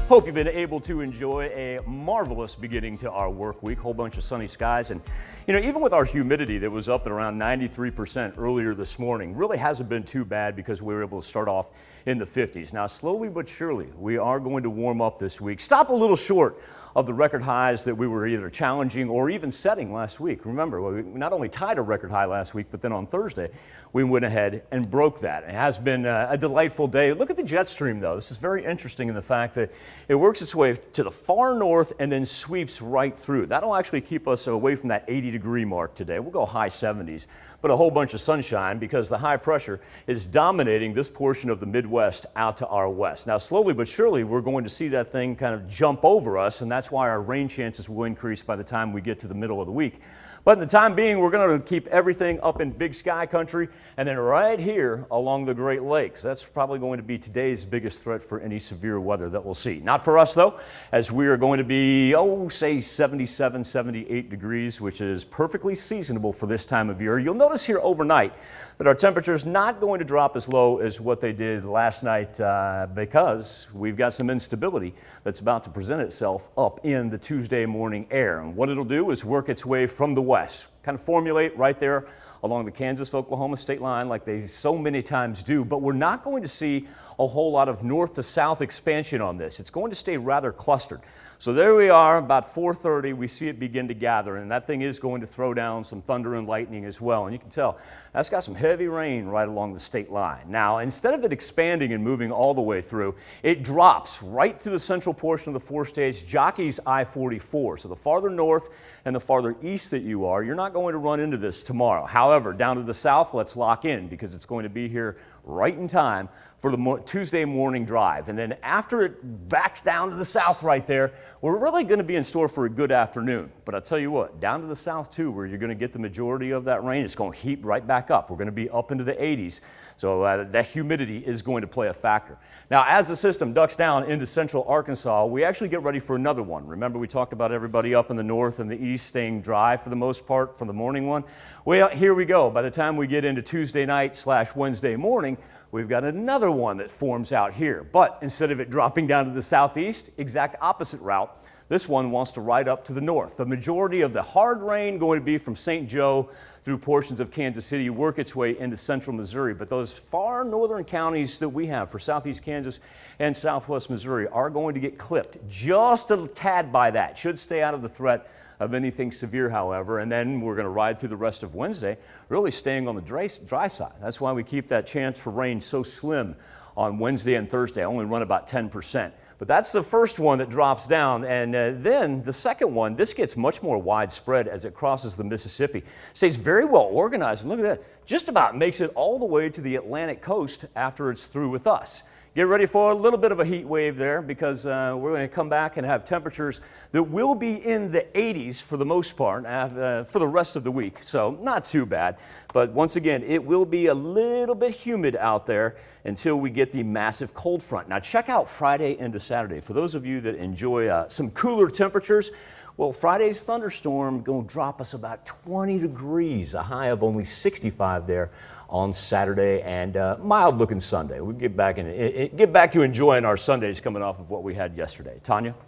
Hope you've been able to enjoy a marvelous beginning to our work week. Whole bunch of sunny skies, and even with our humidity that was up at around 93% earlier this morning, really hasn't been too bad because we were able to start off in the 50s. Now, slowly but surely, we are going to warm up this week. Stop a little short of the record highs that we were either challenging or even setting last week. Remember, we not only tied a record high last week, but then on Thursday, we went ahead and broke that. It has been a delightful day. Look at the jet stream, though. This is very interesting in the fact that it works its way to the far north and then sweeps right through. That'll actually keep us away from that 80-degree mark today. We'll go high 70s, but a whole bunch of sunshine because the high pressure is dominating this portion of the Midwest out to our west. Now, slowly but surely, we're going to see that thing kind of jump over us, and that's why our rain chances will increase by the time we get to the middle of the week. But in the time being, we're going to keep everything up in Big Sky country and then right here along the Great Lakes. That's probably going to be today's biggest threat for any severe weather that we'll see. Not for us, though, as we are going to be, say 77, 78 degrees, which is perfectly seasonable for this time of year. You'll notice here overnight that our temperature is not going to drop as low as what they did last night because we've got some instability that's about to present itself up in the Tuesday morning air. And what it'll do is work its way from the west, kind of formulate right there along the Kansas-Oklahoma state line like they so many times do, but we're not going to see a whole lot of north to south expansion on this. It's going to stay rather clustered. So there we are, about 4:30, we see it begin to gather, and that thing is going to throw down some thunder and lightning as well. And you can tell that's got some heavy rain right along the state line. Now, instead of it expanding and moving all the way through, it drops right to the central portion of the four-stage Jockeys I-44. So the farther north and the farther east that you are, you're not going to run into this tomorrow. However, down to the south, let's lock in because it's going to be here right in time for the Tuesday morning drive. And then after it backs down to the south right there, we're really going to be in store for a good afternoon. But I'll tell you what, down to the south too, where you're going to get the majority of that rain, it's going to heat right back up. We're going to be up into the 80s. So that humidity is going to play a factor. Now, as the system ducks down into central Arkansas, we actually get ready for another one. Remember, we talked about everybody up in the north and the east staying dry for the most part for the morning one. Well, here we go. By the time we get into Tuesday night / Wednesday morning, we've got another one that forms out here. But instead of it dropping down to the southeast, exact opposite route, this one wants to ride up to the north. The majority of the hard rain going to be from St. Joe through portions of Kansas City, work its way into central Missouri. But those far northern counties that we have for southeast Kansas and southwest Missouri are going to get clipped just a tad by that. Should stay out of the threat of anything severe, however, and then we're going to ride through the rest of Wednesday, really staying on the dry side. That's why we keep that chance for rain so slim on Wednesday and Thursday. I only run about 10%. But that's the first one that drops down, and then the second one, this gets much more widespread as it crosses the Mississippi. Stays very well organized, and look at that, just about makes it all the way to the Atlantic coast after it's through with us. Get ready for a little bit of a heat wave there because we're going to come back and have temperatures that will be in the 80s for the most part for the rest of the week. So not too bad. But once again, it will be a little bit humid out there until we get the massive cold front. Now check out Friday into Saturday. For those of you that enjoy some cooler temperatures, well, Friday's thunderstorm going to drop us about 20 degrees, a high of only 65 there on Saturday, and mild looking Sunday. We get back to enjoying our Sundays coming off of what we had yesterday. Tanya?